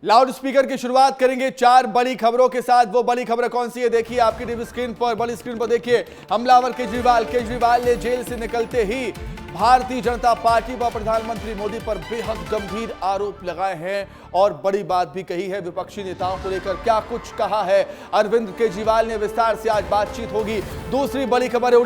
Loud speaker की शुरुआत करेंगे 4 बड़ी खबरों के साथ। वो बड़ी खबर कौन सी है देखिए आपकी टीवी स्क्रीन पर, बड़ी स्क्रीन पर देखिए। हमलावर केजरीवाल ने जेल से निकलते ही भारतीय जनता पार्टी व प्रधानमंत्री मोदी पर बेहद गंभीर आरोप लगाए हैं और बड़ी बात भी कही है। विपक्षी नेताओं को लेकर क्या कुछ कहा है अरविंद केजरीवाल ने, विस्तार से आज बातचीत होगी। दूसरी बड़ी खबर है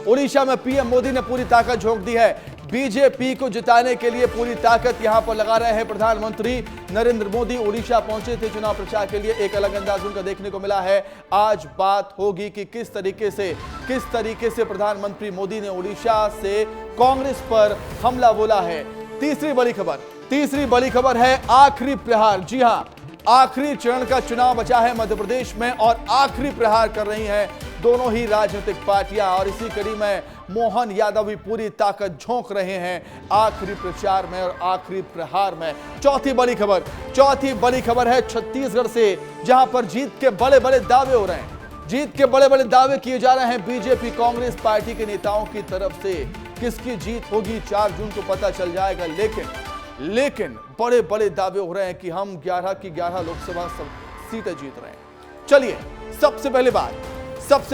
उड़ीसा में पीएम मोदी ने पूरी ताकत झोंक दी है। बीजेपी को जिताने के लिए पूरी ताकत यहां पर लगा रहे हैं प्रधानमंत्री नरेंद्र मोदी। उड़ीसा पहुंचे थे चुनाव प्रचार के लिए, एक अलग अंदाज उनका देखने को मिला है। आज बात होगी कि किस तरीके से प्रधानमंत्री मोदी ने उड़ीसा से कांग्रेस पर हमला बोला है। तीसरी बड़ी खबर है आखिरी प्रहार। जी हां, आखिरी चरण का चुनाव बचा है मध्य प्रदेश में और आखिरी प्रहार कर रही हैं दोनों ही राजनीतिक पार्टियां और इसी कड़ी में मोहन यादव भी पूरी ताकत झोंक रहे हैं आखिरी प्रचार में और आखिरी प्रहार में। चौथी बड़ी खबर है छत्तीसगढ़ से, जहां पर जीत के बड़े बड़े दावे हो रहे हैं। जीत के बड़े बड़े दावे किए जा रहे हैं बीजेपी कांग्रेस पार्टी के नेताओं की तरफ से। किसकी जीत होगी 4 जून को पता चल जाएगा, लेकिन बड़े बड़े दावे हो रहे हैं कि हम 11 की 11 लोकसभा सीटें जीत रहे हैं। चलिए सबसे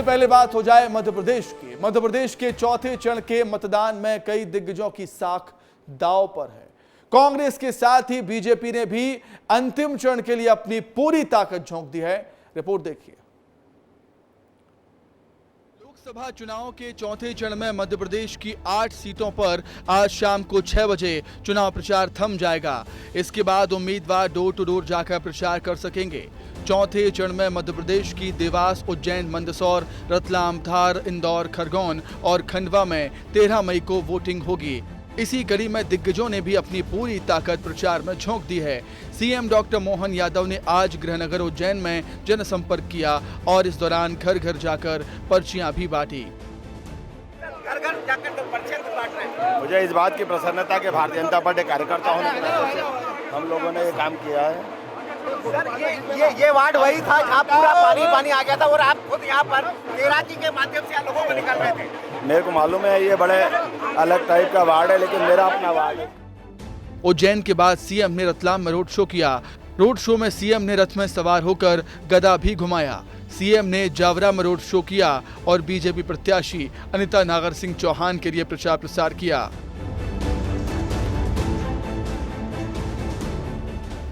पहले बात हो जाए मध्य प्रदेश के चौथे चरण के मतदान में कई दिग्गजों की साख दांव पर है। कांग्रेस के साथ ही बीजेपी ने भी अंतिम चरण के लिए अपनी पूरी ताकत झोंक दी है। रिपोर्ट देखिए। लोकसभा चुनाव के चौथे चरण में मध्य प्रदेश की 8 सीटों पर आज शाम को 6 बजे चुनाव प्रचार थम जाएगा। इसके बाद उम्मीदवार डोर टू डोर जाकर प्रचार कर सकेंगे। चौथे चरण में मध्य प्रदेश की देवास, उज्जैन, मंदसौर, रतलाम, धार, इंदौर, खरगोन और खंडवा में 13 मई को वोटिंग होगी। इसी कड़ी में दिग्गजों ने भी अपनी पूरी ताकत प्रचार में झोंक दी है। सीएम डॉक्टर मोहन यादव ने आज गृहनगर उज्जैन में जनसंपर्क किया और इस दौरान घर घर जाकर पर्चियां भी बांटी। घर घर जाकर तो पर्चियां बांट रहे हैं। मुझे इस बात की प्रसन्नता के भारतीय जनता पार्टी कार्यकर्ता होने की वजह से हम लोगों ने ये काम किया है। सर ये वार्ड वही था जहाँ पूरा पानी आ गया था और आप खुद यहाँ पर तेराजी के माध्यम से लोगों को निकल रहे थे। मेरे को मालूम है ये बड़े अलग टाइप का वार्ड है, लेकिन मेरा अपना वार्ड है। उज्जैन के बाद सीएम ने रतलाम में रोड शो किया। रोड शो में सीएम ने रथ में सवार होकर गदा भी घुमाया। सीएम ने जावरा में रोड शो किया और बीजेपी प्रत्याशी अनिता नागर सिंह चौहान के लिए प्रचार प्रसार किया।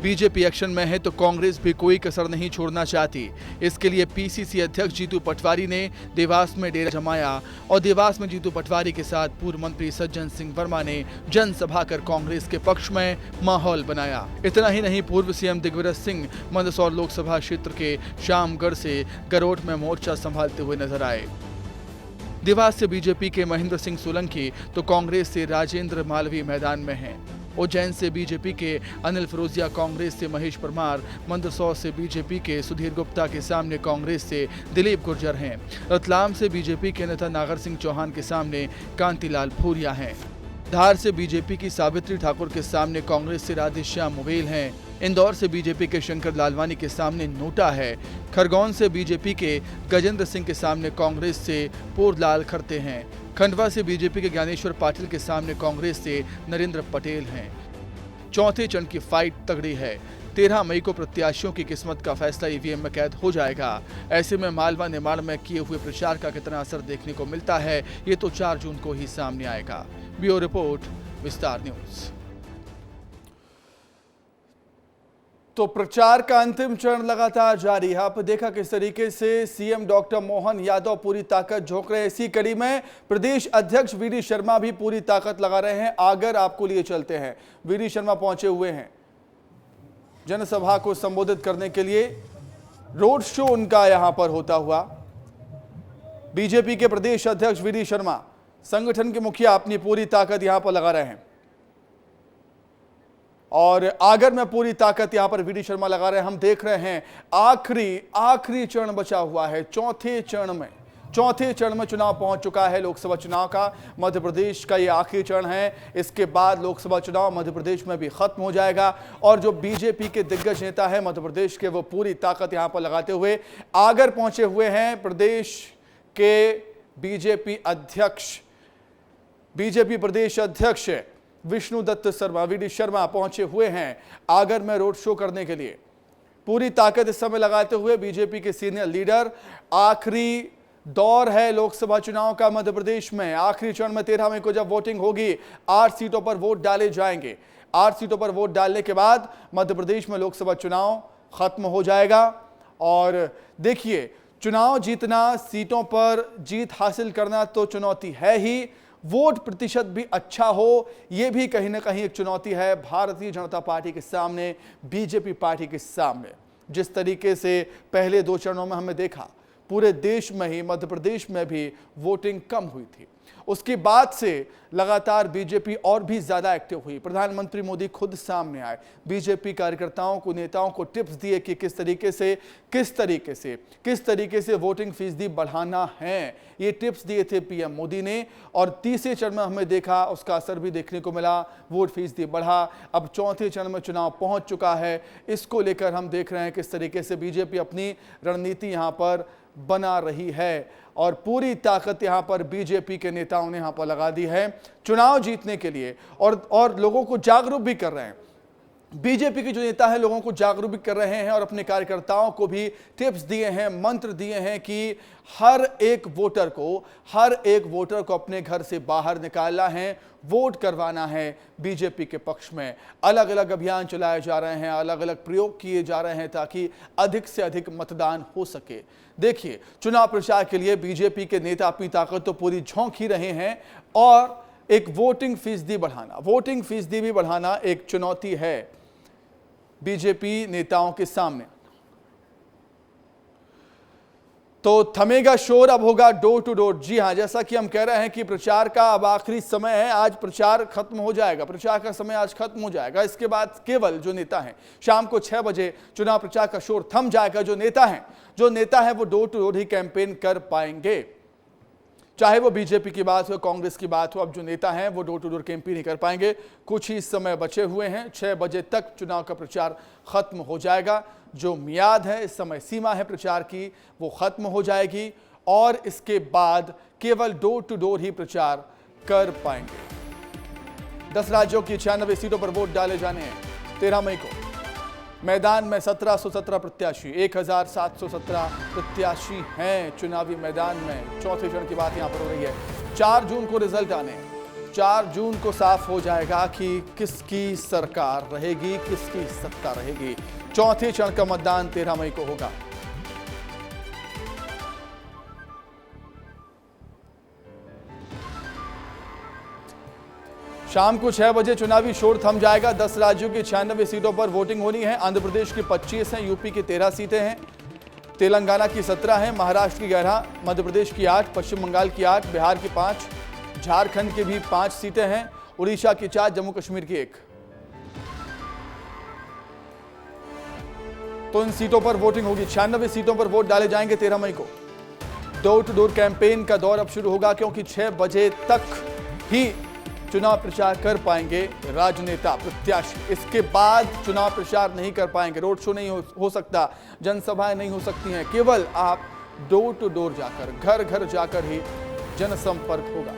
बीजेपी एक्शन में है तो कांग्रेस भी कोई कसर नहीं छोड़ना चाहती। इसके लिए पीसीसी अध्यक्ष जीतू पटवारी ने देवास में डेरा जमाया और देवास में जीतू पटवारी के साथ पूर्व मंत्री सज्जन सिंह वर्मा ने जनसभा कर कांग्रेस के पक्ष में माहौल बनाया। इतना ही नहीं, पूर्व सीएम दिग्विजय सिंह मंदसौर लोकसभा क्षेत्र के शामगढ़ से गरोठ में मोर्चा संभालते हुए नजर आए। देवास से बीजेपी के महेंद्र सिंह सोलंकी तो कांग्रेस से राजेंद्र मालवीय मैदान में हैं। उज्जैन से बीजेपी के अनिल फिरोजिया, कांग्रेस से महेश परमार, मंदसौर से बीजेपी के सुधीर गुप्ता के सामने कांग्रेस से दिलीप गुर्जर हैं। रतलाम से बीजेपी के नेता नागर सिंह चौहान के सामने कांतिलाल भूरिया हैं। धार से बीजेपी की सावित्री ठाकुर के सामने कांग्रेस से राधेश्याम मुवेल हैं। इंदौर से बीजेपी के शंकर लालवानी के सामने नोटा है। खरगोन से बीजेपी के गजेंद्र सिंह के सामने कांग्रेस से पोरलाल खरते हैं। खंडवा से बीजेपी के ज्ञानेश्वर पाटिल के सामने कांग्रेस से नरेंद्र पटेल हैं। चौथे चरण की फाइट तगड़ी है। 13 मई को प्रत्याशियों की किस्मत का फैसला ईवीएम में कैद हो जाएगा। ऐसे में मालवा निमाड़ में किए हुए प्रचार का कितना असर देखने को मिलता है, ये तो 4 जून को ही सामने आएगा। ब्यूरो रिपोर्ट, विस्तार न्यूज। तो प्रचार का अंतिम चरण लगातार जारी है। आपने देखा किस तरीके से सीएम डॉक्टर मोहन यादव पूरी ताकत झोंक रहे हैं। इसी कड़ी में प्रदेश अध्यक्ष वीडी शर्मा भी पूरी ताकत लगा रहे हैं। आगर आपको लिए चलते हैं, वीडी शर्मा पहुंचे हुए हैं जनसभा को संबोधित करने के लिए। रोड शो उनका यहां पर होता हुआ। बीजेपी के प्रदेश अध्यक्ष वीडी शर्मा, संगठन के मुखिया, अपनी पूरी ताकत यहां पर लगा रहे हैं और आगर में पूरी ताकत यहां पर वीडी शर्मा लगा रहे हैं। हम देख रहे हैं आखिरी चरण बचा हुआ है। चौथे चरण में चुनाव पहुंच चुका है लोकसभा चुनाव का। मध्य प्रदेश का ये आखिरी चरण है। इसके बाद लोकसभा चुनाव मध्य प्रदेश में भी खत्म हो जाएगा और जो बीजेपी के दिग्गज नेता है मध्य प्रदेश के, वो पूरी ताकत यहां पर लगाते हुए आगर पहुंचे हुए हैं। प्रदेश के बीजेपी प्रदेश अध्यक्ष विष्णुदत्त शर्मा वीडी शर्मा पहुंचे हुए हैं आगर में रोड शो करने के लिए। पूरी ताकत इस समय लगाते हुए बीजेपी के सीनियर लीडर। आखिरी दौर है लोकसभा चुनाव का मध्य प्रदेश में। आखिरी चरण में 13 मई को जब वोटिंग होगी 8 सीटों पर वोट डाले जाएंगे। 8 सीटों पर वोट डालने के बाद मध्य प्रदेश में लोकसभा चुनाव खत्म हो जाएगा। और देखिए, चुनाव जीतना, सीटों पर जीत हासिल करना तो चुनौती है ही, वोट प्रतिशत भी अच्छा हो यह भी कहीं ना कहीं एक चुनौती है भारतीय जनता पार्टी के सामने, बीजेपी पार्टी के सामने। जिस तरीके से पहले 2 चरणों में हमने देखा, पूरे देश में ही मध्य प्रदेश में भी वोटिंग कम हुई थी, उसके बाद से लगातार बीजेपी और भी ज्यादा एक्टिव हुई। प्रधानमंत्री मोदी खुद सामने आए, बीजेपी कार्यकर्ताओं को, नेताओं को टिप्स दिए कि किस तरीके से वोटिंग फीसदी बढ़ाना है। ये टिप्स दिए थे पीएम मोदी ने। और तीसरे चरण में हमने देखा, उसका असर भी देखने को मिला, वोट फीसदी बढ़ा। अब चौथे चरण में चुनाव पहुंच चुका है। इसको लेकर हम देख रहे हैं किस तरीके से बीजेपी अपनी रणनीति यहां पर बना रही है और पूरी ताकत यहां पर बीजेपी के नेताओं ने यहां पर लगा दी है चुनाव जीतने के लिए। और लोगों को जागरूक भी कर रहे हैं। बीजेपी के जो नेता हैं लोगों को जागरूक भी कर रहे हैं और अपने कार्यकर्ताओं को भी टिप्स दिए हैं, मंत्र दिए हैं कि हर एक वोटर को अपने घर से बाहर निकालना है, वोट करवाना है बीजेपी के पक्ष में। अलग अलग अभियान चलाए जा रहे हैं, अलग अलग प्रयोग किए जा रहे हैं ताकि अधिक से अधिक मतदान हो सके। देखिए, चुनाव प्रचार के लिए बीजेपी के नेता अपनी ताकत तो पूरी झोंक ही रहे हैं और एक वोटिंग फीसदी भी बढ़ाना एक चुनौती है बीजेपी नेताओं के सामने। तो थमेगा शोर, अब होगा डोर टू डोर। जी हां, जैसा कि हम कह रहे हैं कि प्रचार का अब आखिरी समय है, आज प्रचार खत्म हो जाएगा, प्रचार का समय आज खत्म हो जाएगा। इसके बाद केवल जो नेता हैं, शाम को 6 बजे चुनाव प्रचार का शोर थम जाएगा। जो नेता है वो डोर टू डोर ही कैंपेन कर पाएंगे, चाहे वो बीजेपी की बात हो, कांग्रेस की बात हो। अब जो नेता हैं वो डोर टू डोर कैंपेन ही कर पाएंगे। कुछ ही समय बचे हुए हैं, 6 बजे तक चुनाव का प्रचार खत्म हो जाएगा। जो मियाद है, इस समय सीमा है प्रचार की, वो खत्म हो जाएगी और इसके बाद केवल डोर टू डोर ही प्रचार कर पाएंगे। 10 राज्यों की 96 सीटों पर वोट डाले जाने हैं 13 मई को। मैदान में 1717 प्रत्याशी, 1717 प्रत्याशी हैं चुनावी मैदान में। चौथे चरण की बात यहां पर हो रही है। 4 जून को रिजल्ट आने हैं। 4 जून को साफ हो जाएगा कि किसकी सरकार रहेगी, किसकी सत्ता रहेगी। चौथे चरण का मतदान 13 मई को होगा। शाम को 6 बजे चुनावी शोर थम जाएगा। 10 राज्यों की 96 सीटों पर वोटिंग होनी है। आंध्र प्रदेश की 25 हैं, यूपी की 13 सीटें हैं, तेलंगाना की 17 हैं, महाराष्ट्र की 11, मध्य प्रदेश की 8, पश्चिम बंगाल की 8, बिहार की 5, झारखंड की भी 5 सीटें हैं, उड़ीसा की 4, जम्मू कश्मीर की 1। तो इन सीटों पर वोटिंग होगी। 96 सीटों पर वोट डाले जाएंगे 13 मई को। डोर टू डोर कैंपेन का दौर अब शुरू होगा क्योंकि 6 बजे तक ही चुनाव प्रचार कर पाएंगे राजनेता, प्रत्याशी। इसके बाद चुनाव प्रचार नहीं कर पाएंगे, रोड शो नहीं हो सकता, जनसभाएं नहीं हो सकती हैं। केवल आप डोर टू डोर जाकर, घर घर जाकर ही जनसंपर्क होगा।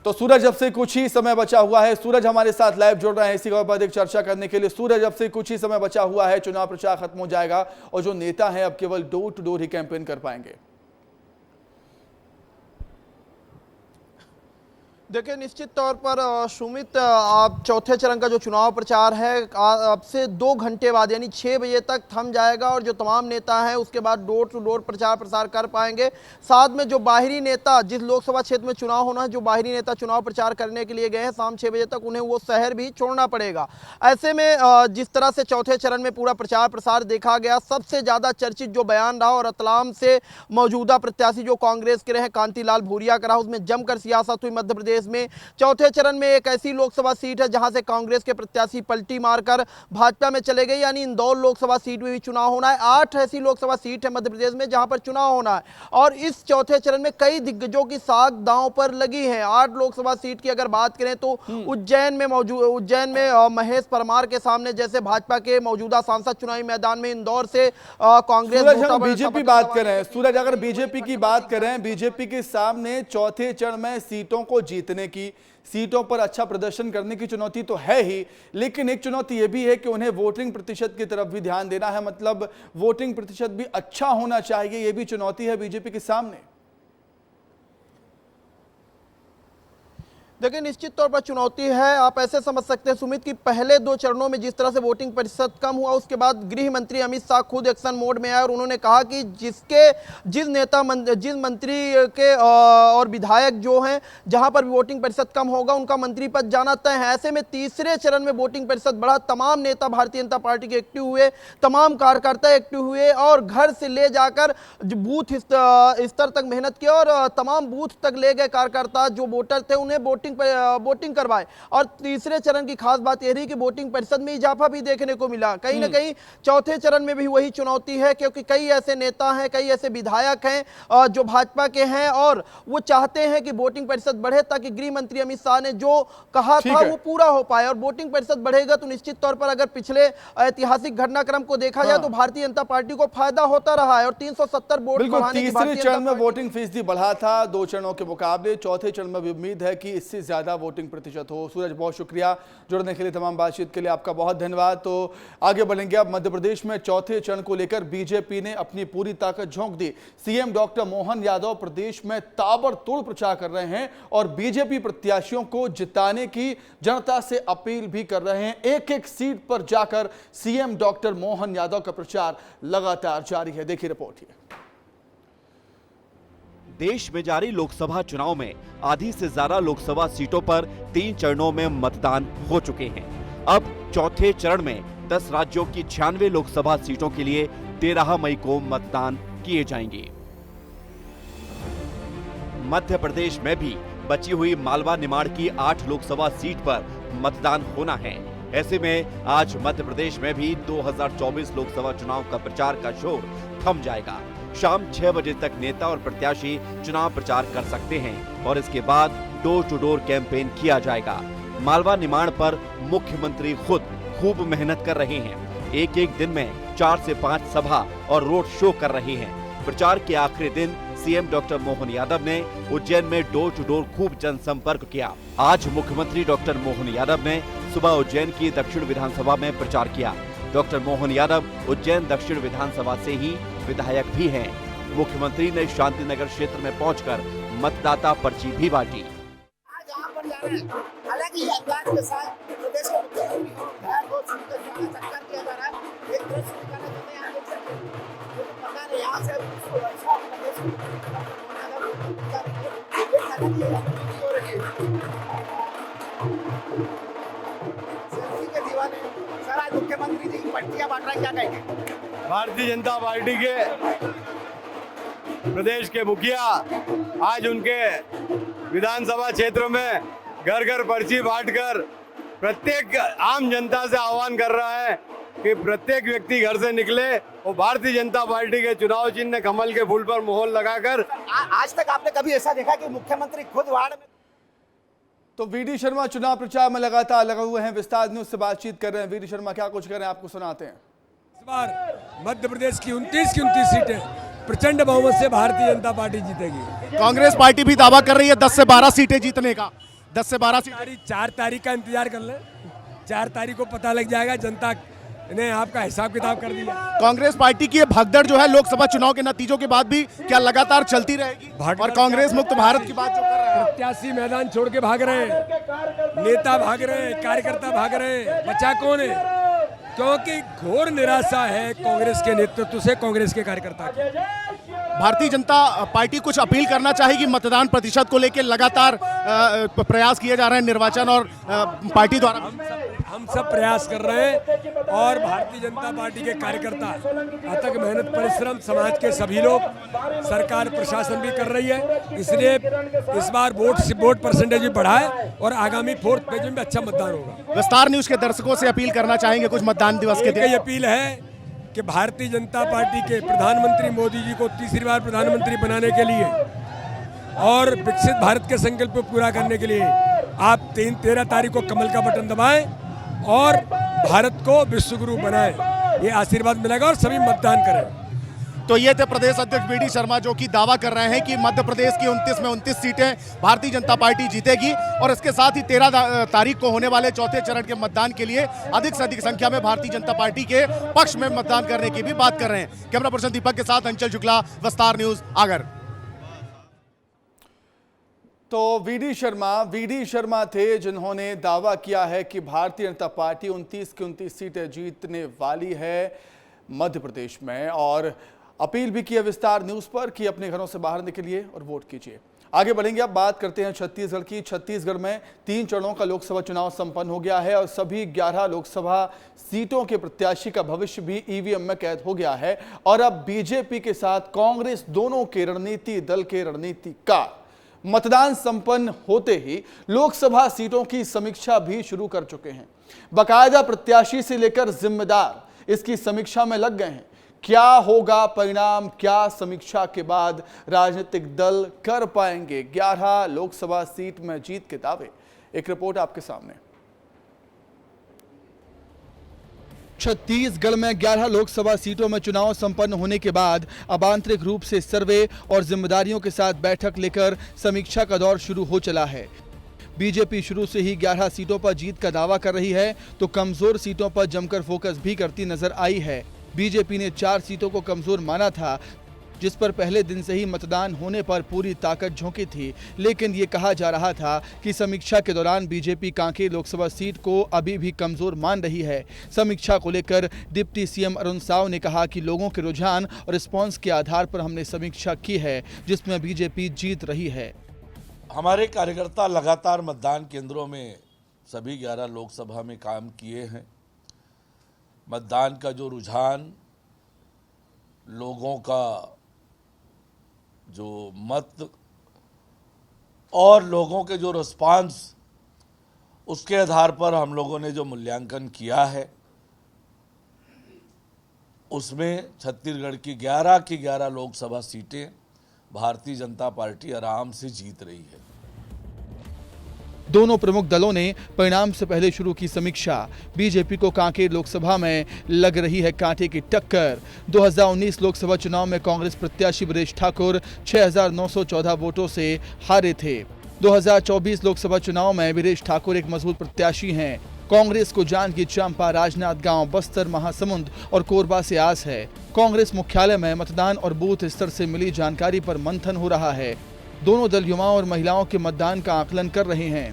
तो सूरज, अब से कुछ ही समय बचा हुआ है। सूरज हमारे साथ लाइव जुड़ रहे हैं इसी खबर पर अधिक चर्चा करने के लिए। सूरज, अब से कुछ ही समय बचा हुआ है, चुनाव प्रचार खत्म हो जाएगा और जो नेता हैं अब केवल डोर टू डोर ही कैंपेन कर पाएंगे। देखिए, निश्चित तौर पर सुमित, आप चौथे चरण का जो चुनाव प्रचार है अब से 2 घंटे बाद यानी 6 बजे तक थम जाएगा और जो तमाम नेता हैं उसके बाद डोर टू डोर प्रचार प्रसार कर पाएंगे। साथ में जो बाहरी नेता, जिस लोकसभा क्षेत्र में चुनाव होना है, जो बाहरी नेता चुनाव प्रचार करने के लिए गए हैं, शाम 6 बजे तक उन्हें वो शहर भी छोड़ना पड़ेगा। ऐसे में जिस तरह से चौथे चरण में पूरा प्रचार प्रसार देखा गया, सबसे ज़्यादा चर्चित जो बयान रहा और रतलाम से मौजूदा प्रत्याशी जो कांग्रेस के रहे कांतिलाल भूरिया का रहा, उसमें जमकर सियासत हुई मध्य प्रदेश में। चौथे चरण में एक ऐसी लोकसभा सीट है जहां से कांग्रेस के प्रत्याशी पलटी मारकर भाजपा में चले गए, यानी इंदौर लोकसभा सीट में भी चुनाव होना है। 8 ऐसी लोकसभा सीट है मध्य प्रदेश में जहां पर चुनाव होना है और इस चौथे चरण में कई दिग्गजों की साख दांव पर लगी है। 8 लोकसभा सीट की अगर बात करें तो उज्जैन में महेश परमार के सामने जैसे भाजपा के मौजूदा सांसद चुनावी मैदान में, इंदौर से कांग्रेस। बीजेपी बात कर रहे हैं सूरज, अगर बीजेपी की बात करें, बीजेपी के सामने चौथे चरण में सीटों को जीत जीतने की, सीटों पर अच्छा प्रदर्शन करने की चुनौती तो है ही, लेकिन एक चुनौती यह भी है कि उन्हें वोटिंग प्रतिशत की तरफ भी ध्यान देना है। मतलब वोटिंग प्रतिशत भी अच्छा होना चाहिए, यह भी चुनौती है बीजेपी के सामने। देखिए, निश्चित तौर पर चुनौती है। आप ऐसे समझ सकते हैं सुमित कि पहले 2 चरणों में जिस तरह से वोटिंग प्रतिशत कम हुआ, उसके बाद गृह मंत्री अमित शाह खुद एक्शन मोड में आए और उन्होंने कहा कि जिस मंत्री के और विधायक जो हैं जहां पर भी वोटिंग प्रतिशत कम होगा उनका मंत्री पद जाना तय है। ऐसे में तीसरे चरण में वोटिंग प्रतिशत बढ़ा, तमाम नेता भारतीय जनता पार्टी के एक्टिव हुए, तमाम कार्यकर्ता एक्टिव हुए और घर से ले जाकर बूथ स्तर तक मेहनत की और तमाम बूथ तक ले गए कार्यकर्ता जो वोटर थे उन्हें वोटिंग करवाए। और तीसरे चरण की खास बात यह रही कि वोटिंग प्रतिशत में इजाफा भी देखने को मिला। कहीं ना कहीं चौथे चरण में भी वही चुनौती है, क्योंकि कई ऐसे नेता हैं, कई ऐसे विधायक हैं जो भाजपा के हैं और वो चाहते हैं कि वोटिंग प्रतिशत बढ़े ताकि गृह मंत्री अमित शाह ने जो कहा था वो पूरा हो पाए। और वोटिंग प्रतिशत बढ़ेगा तो निश्चित तौर पर अगर पिछले ऐतिहासिक घटनाक्रम को देखा जाए तो भारतीय जनता पार्टी को फायदा होता रहा है और 370 वोट बढ़ाने की तीसरे चरण में वोटिंग फीसदी बढ़ा था 2 चरणों के मुकाबले। चौथे चरण में भी उम्मीद है कि इससे ज्यादा वोटिंग प्रतिशत हो। सूरज, बहुत शुक्रिया जुड़ने के लिए, तमाम बातचीत के लिए आपका बहुत धन्यवाद। तो आगे बढ़ेंगे। अब मध्य प्रदेश में चौथे चरण को लेकर बीजेपी ने अपनी पूरी ताकत झोंक दी। सीएम डॉक्टर मोहन यादव प्रदेश में ताबड़तोड़ प्रचार कर रहे हैं और बीजेपी प्रत्याशियों को जिताने की जनता से अपील भी कर रहे हैं। एक एक सीट पर जाकर सीएम डॉक्टर मोहन यादव का प्रचार लगातार जारी है। देखिए रिपोर्ट ये। देश में जारी लोकसभा चुनाव में आधी से ज्यादा लोकसभा सीटों पर 3 चरणों में मतदान हो चुके हैं। अब चौथे चरण में 10 राज्यों की 96 लोकसभा सीटों के लिए 13 मई को मतदान किए जाएंगे। मध्य प्रदेश में भी बची हुई मालवा निमाड़ की 8 लोकसभा सीट पर मतदान होना है। ऐसे में आज मध्य प्रदेश में भी 2024 लोकसभा चुनाव का प्रचार का शोर थम जाएगा। शाम 6 बजे तक नेता और प्रत्याशी चुनाव प्रचार कर सकते हैं और इसके बाद डोर टू डोर कैंपेन किया जाएगा। मालवा निमाड़ पर मुख्यमंत्री खुद खूब मेहनत कर रहे हैं। एक एक दिन में 4 से 5 सभा और रोड शो कर रहे हैं। प्रचार के आखिरी दिन सीएम डॉक्टर मोहन यादव ने उज्जैन में डोर टू डोर खूब जनसंपर्क किया। आज मुख्यमंत्री डॉक्टर मोहन यादव ने सुबह उज्जैन की दक्षिण विधानसभा में प्रचार किया। डॉक्टर मोहन यादव उज्जैन दक्षिण विधानसभा से ही विधायक भी हैं। मुख्यमंत्री ने शांति नगर क्षेत्र में पहुंचकर मतदाता पर्ची भी बांटी। आज यहाँ पर जा रहे हैं, हालांकि अंदाज के साथ प्रदेश के मुख्यमंत्री को चक्कर किया जा रहा है। एक दृश्य दिखाना चाहते हैं, यहाँ देख सकते हैं, पता नहीं यहाँ से अच्छा प्रदेश हो रही के दीवाने सर, आज मुख्यमंत्री जी पर्चियां बांट रहे हैं, क्या कहेंगे? भारतीय जनता पार्टी के प्रदेश के मुखिया आज उनके विधानसभा क्षेत्र में घर घर पर्ची बांटकर प्रत्येक आम जनता से आह्वान कर रहा है कि प्रत्येक व्यक्ति घर से निकले और भारतीय जनता पार्टी के चुनाव चिन्ह कमल के फूल पर मोहर लगाकर। आज तक आपने कभी ऐसा देखा कि मुख्यमंत्री खुद वार्ड में? तो वीडी शर्मा चुनाव प्रचार में लगातार लगे हुए हैं। विस्तार न्यूज से बातचीत कर रहे हैं। वीडी शर्मा क्या कुछ कर रहे हैं, आपको सुनाते हैं। इस बार मध्य प्रदेश की 29 की 29 सीटें प्रचंड बहुमत से भारतीय जनता पार्टी जीतेगी। कांग्रेस पार्टी भी दावा कर रही है 10 से 12 सीटें जीतने का। 10 से 12 सीटें। 4 तारीख का इंतजार कर ले, 4 तारीख को पता लग जाएगा। जनता ने आपका हिसाब किताब कर दिया। कांग्रेस पार्टी की ये भगदड़ जो है लोकसभा चुनाव के नतीजों के बाद भी क्या लगातार चलती रहेगी? और कांग्रेस मुक्त भारत की बात जो कर रहा है, प्रत्याशी मैदान छोड़ के भाग रहे हैं, नेता भाग रहे हैं, कार्यकर्ता भाग रहे हैं, बचा कौन है? क्योंकि घोर निराशा है कांग्रेस के नेतृत्व से, कांग्रेस के कार्यकर्ता की। भारतीय जनता पार्टी कुछ अपील करना चाहेगी? मतदान प्रतिशत को लेकर लगातार प्रयास किए जा रहे हैं निर्वाचन और पार्टी द्वारा। हम सब प्रयास कर रहे हैं और भारतीय जनता पार्टी के कार्यकर्ता अथक मेहनत परिश्रम, समाज के सभी लोग, सरकार प्रशासन भी कर रही है। इसलिए इस बार वोट परसेंटेज भी बढ़ा है और आगामी 4th पेज में अच्छा मतदान होगा। विस्तार न्यूज के दर्शकों से अपील करना चाहेंगे कुछ मतदान दिवस के दिन? अपील है कि भारतीय जनता पार्टी के प्रधानमंत्री मोदी जी को तीसरी बार प्रधानमंत्री बनाने के लिए और विकसित भारत के संकल्प को पूरा करने के लिए आप 13 तारीख को कमल का बटन दबाएं और भारत को विश्व गुरु बनाएं। ये आशीर्वाद मिलेगा और सभी मतदान करें। तो ये थे प्रदेश अध्यक्ष बीडी शर्मा जो कि दावा कर रहे हैं कि मध्य प्रदेश की 29 में 29 सीटें भारतीय जनता पार्टी जीतेगी और इसके साथ ही 13 तारीख को होने वाले चौथे चरण के मतदान के लिए अधिक से अधिक संख्या में भारतीय जनता पार्टी के पक्ष में मतदान करने की भी बात कर रहे हैं। कैमरा पर्सन दीपक के साथ अंचल शुक्ला, विस्तार न्यूज, आगर। तो वीडी शर्मा थे जिन्होंने दावा किया है कि भारतीय जनता पार्टी 29 की 29 सीटें जीतने वाली है मध्य प्रदेश में, और अपील भी की है विस्तार न्यूज पर कि अपने घरों से बाहर निकलिए और वोट कीजिए। आगे बढ़ेंगे, अब बात करते हैं छत्तीसगढ़ की। छत्तीसगढ़ में 3 चरणों का लोकसभा चुनाव संपन्न हो गया है और सभी 11 लोकसभा सीटों के प्रत्याशी का भविष्य भी ईवीएम में कैद हो गया है। और अब बीजेपी के साथ कांग्रेस दोनों के रणनीति दल के रणनीतिकार मतदान संपन्न होते ही लोकसभा सीटों की समीक्षा भी शुरू कर चुके हैं। बाकायदा प्रत्याशी से लेकर जिम्मेदार इसकी समीक्षा में लग गए हैं। क्या होगा परिणाम, क्या समीक्षा के बाद राजनीतिक दल कर पाएंगे 11 लोकसभा सीट में जीत के दावे? एक रिपोर्ट आपके सामने। छत्तीसगढ़ में 11 लोकसभा सीटों में चुनाव संपन्न होने के बाद अब आंतरिक रूप से सर्वे और जिम्मेदारियों के साथ बैठक लेकर समीक्षा का दौर शुरू हो चला है। बीजेपी शुरू से ही 11 सीटों पर जीत का दावा कर रही है तो कमजोर सीटों पर जमकर फोकस भी करती नजर आई है। बीजेपी ने 4 सीटों को कमजोर माना था, जिस पर पहले दिन से ही मतदान होने पर पूरी ताकत झोंकी थी, लेकिन ये कहा जा रहा था कि समीक्षा के दौरान बीजेपी कांकेर लोकसभा सीट को अभी भी कमजोर मान रही है। समीक्षा को लेकर डिप्टी सीएम अरुण साव ने कहा कि लोगों के रुझान और रिस्पांस के आधार पर हमने समीक्षा की है जिसमें बीजेपी जीत रही है। हमारे कार्यकर्ता लगातार मतदान केंद्रों में सभी 11 लोकसभा में काम किए हैं। मतदान का जो रुझान, लोगों का जो मत और लोगों के जो रिस्पांस, उसके आधार पर हम लोगों ने जो मूल्यांकन किया है उसमें छत्तीसगढ़ की 11 लोकसभा सीटें भारतीय जनता पार्टी आराम से जीत रही है। दोनों प्रमुख दलों ने परिणाम से पहले शुरू की समीक्षा। बीजेपी को कांकेर लोकसभा में लग रही है कांटे की टक्कर। 2019 लोकसभा चुनाव में कांग्रेस प्रत्याशी वीरेश ठाकुर 6,914 वोटों से हारे थे। 2024 लोकसभा चुनाव में वीरेश ठाकुर एक मजबूत प्रत्याशी हैं। कांग्रेस को जांजगीर चांपा, राजनांदगांव, बस्तर, महासमुंद और कोरबा से आस है। कांग्रेस मुख्यालय में मतदान और बूथ स्तर से मिली जानकारी पर मंथन हो रहा है। दोनों दल युवाओं और महिलाओं के मतदान का आकलन कर रहे हैं।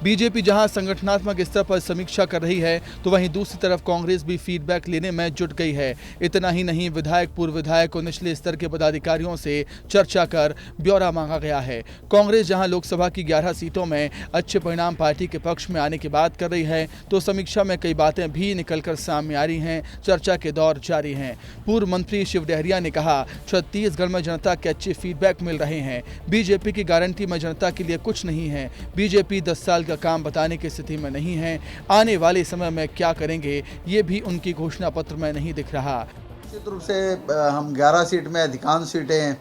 बीजेपी जहां संगठनात्मक स्तर पर समीक्षा कर रही है तो वहीं दूसरी तरफ कांग्रेस भी फीडबैक लेने में जुट गई है। इतना ही नहीं, विधायक, पूर्व विधायक और निचले स्तर के पदाधिकारियों से चर्चा कर ब्यौरा मांगा गया है। कांग्रेस जहां लोकसभा की 11 सीटों में अच्छे परिणाम पार्टी के पक्ष में आने की बात कर रही है तो समीक्षा में कई बातें भी निकलकर सामने आ रही हैं। चर्चा के दौर जारी हैं। पूर्व मंत्री शिव डहरिया ने कहा, छत्तीसगढ़ में जनता के अच्छे फीडबैक मिल रहे हैं। बीजेपी की गारंटी में जनता के लिए कुछ नहीं है। बीजेपी 10 साल का काम बताने की स्थिति में नहीं है। आने वाले समय में क्या करेंगे ये भी उनकी घोषणा पत्र में नहीं दिख रहा। निश्चित रूप से हम 11 सीट में अधिकांश सीटें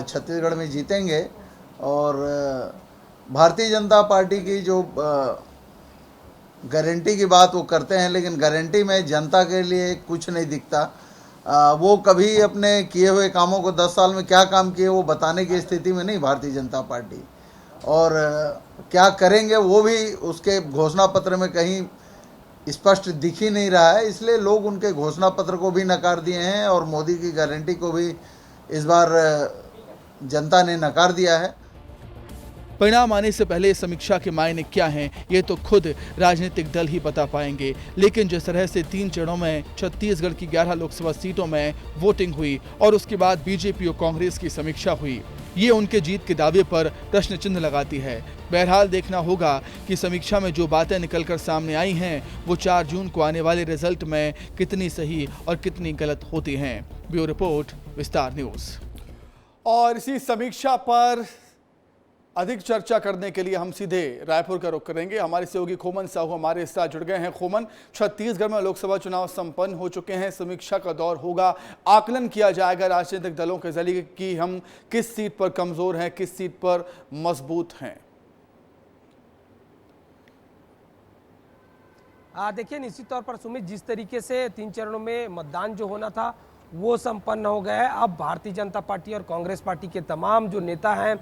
छत्तीसगढ़ में जीतेंगे और भारतीय जनता पार्टी की जो गारंटी की बात वो करते हैं, लेकिन गारंटी में जनता के लिए कुछ नहीं दिखता। वो कभी अपने किए हुए कामों को 10 साल में क्या काम किए वो बताने की स्थिति में नहीं भारतीय जनता पार्टी, और क्या करेंगे वो भी उसके घोषणा पत्र में कहीं स्पष्ट दिख ही नहीं रहा है। इसलिए लोग उनके घोषणा पत्र को भी नकार दिए हैं और मोदी की गारंटी को भी इस बार जनता ने नकार दिया है। परिणाम आने से पहले समीक्षा के मायने क्या हैं ये तो खुद राजनीतिक दल ही बता पाएंगे, लेकिन जिस तरह से 3 चरणों में छत्तीसगढ़ की 11 लोकसभा सीटों में वोटिंग हुई और उसके बाद बीजेपी और कांग्रेस की समीक्षा हुई, ये उनके जीत के दावे पर प्रश्न चिन्ह लगाती है। बहरहाल देखना होगा कि समीक्षा में जो बातें निकलकर सामने आई हैं वो 4 जून को आने वाले रिजल्ट में कितनी सही और कितनी गलत होती हैं। ब्यूरो रिपोर्ट, विस्तार न्यूज। और इसी समीक्षा पर अधिक चर्चा करने के लिए हम सीधे रायपुर का रुख करेंगे। हमारे सहयोगी खोमन साहू हमारे साथ जुड़ गए हैं। खोमन, छत्तीसगढ़ में लोकसभा चुनाव संपन्न हो चुके हैं, समीक्षा का दौर होगा, आकलन किया जाएगा राजनीतिक दलों के जरिए कि हम किस सीट पर कमजोर हैं, किस सीट पर मजबूत हैं। देखिए, निश्चित तौर पर सुमित, जिस तरीके से 3 चरणों में मतदान जो होना था वो संपन्न हो गया है। अब भारतीय जनता पार्टी और कांग्रेस पार्टी के तमाम जो नेता हैं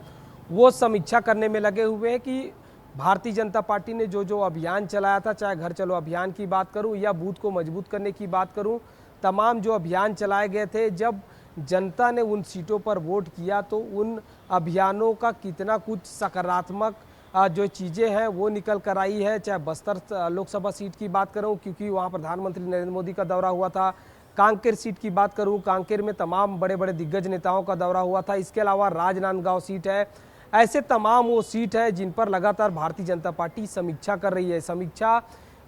वो समीक्षा करने में लगे हुए हैं कि भारतीय जनता पार्टी ने जो अभियान चलाया था, चाहे घर चलो अभियान की बात करूं या बूथ को मजबूत करने की बात करूं, तमाम जो अभियान चलाए गए थे, जब जनता ने उन सीटों पर वोट किया तो उन अभियानों का कितना कुछ सकारात्मक जो चीज़ें हैं वो निकल कर आई है। चाहे बस्तर लोकसभा सीट की बात करूं क्योंकि वहां प्रधानमंत्री नरेंद्र मोदी का दौरा हुआ था, कांकेर सीट की बात करूं, कांकेर में तमाम बड़े बड़े दिग्गज नेताओं का दौरा हुआ था, इसके अलावा राजनांदगांव सीट है। ऐसे तमाम वो सीट है जिन पर लगातार भारतीय जनता पार्टी समीक्षा कर रही है। समीक्षा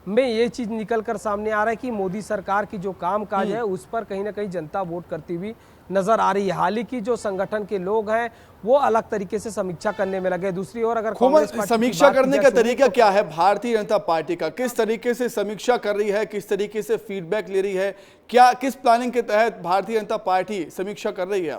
में ये चीज़ निकल कर सामने आ रहा है कि मोदी सरकार की जो कामकाज है उस पर कहीं ना कहीं जनता वोट करती हुई नजर आ रही है। हाल ही की जो संगठन के लोग हैं वो अलग तरीके से समीक्षा करने में लगे। दूसरी ओर अगर समीक्षा करने का तरीका क्या है भारतीय जनता पार्टी का, किस तरीके से समीक्षा कर रही है, किस तरीके से फीडबैक ले रही है, क्या किस प्लानिंग के तहत भारतीय जनता पार्टी समीक्षा कर रही है?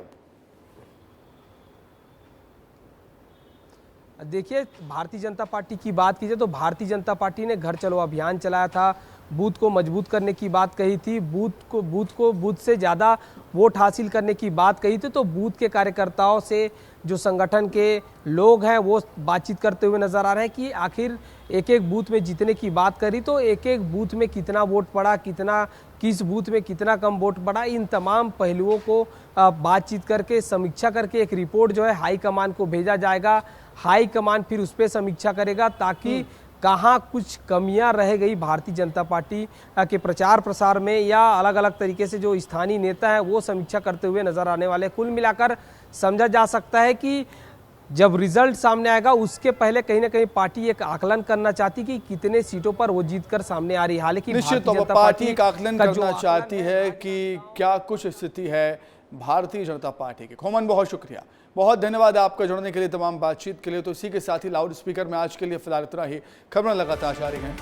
अब देखिए, भारतीय जनता पार्टी की बात कीजिए तो भारतीय जनता पार्टी ने घर चलो अभियान चलाया था, बूथ को मजबूत करने की बात कही थी, बूथ से ज़्यादा वोट हासिल करने की बात कही थी। तो बूथ के कार्यकर्ताओं से जो संगठन के लोग हैं वो बातचीत करते हुए नजर आ रहे हैं कि आखिर एक एक बूथ में जीतने की बात करी तो एक एक बूथ में कितना वोट पड़ा, किस बूथ में कितना कम वोट पड़ा, इन तमाम पहलुओं को बातचीत करके समीक्षा करके एक रिपोर्ट जो है हाईकमान को भेजा जाएगा। हाईकमान फिर उस पर समीक्षा करेगा ताकि कहाँ कुछ कमियां रह गई भारतीय जनता पार्टी के प्रचार प्रसार में या अलग अलग तरीके से जो स्थानीय नेता है वो समीक्षा करते हुए नजर आने वाले। कुल मिलाकर समझा जा सकता है कि जब रिजल्ट सामने आएगा उसके पहले कहीं ना कहीं पार्टी एक आकलन करना चाहती कि कितने सीटों पर वो जीतकर सामने आ रही है। हालांकि निश्चित तौर पर पार्टी एक आकलन करना चाहती है कि क्या कुछ स्थिति है भारतीय जनता पार्टी की। खोमन, बहुत शुक्रिया, बहुत धन्यवाद आपका जुड़ने के लिए, तमाम बातचीत के लिए। तो इसी के साथ ही लाउड स्पीकर में आज के लिए फिलहाल इतना ही। खबरें लगातार जारी हैं।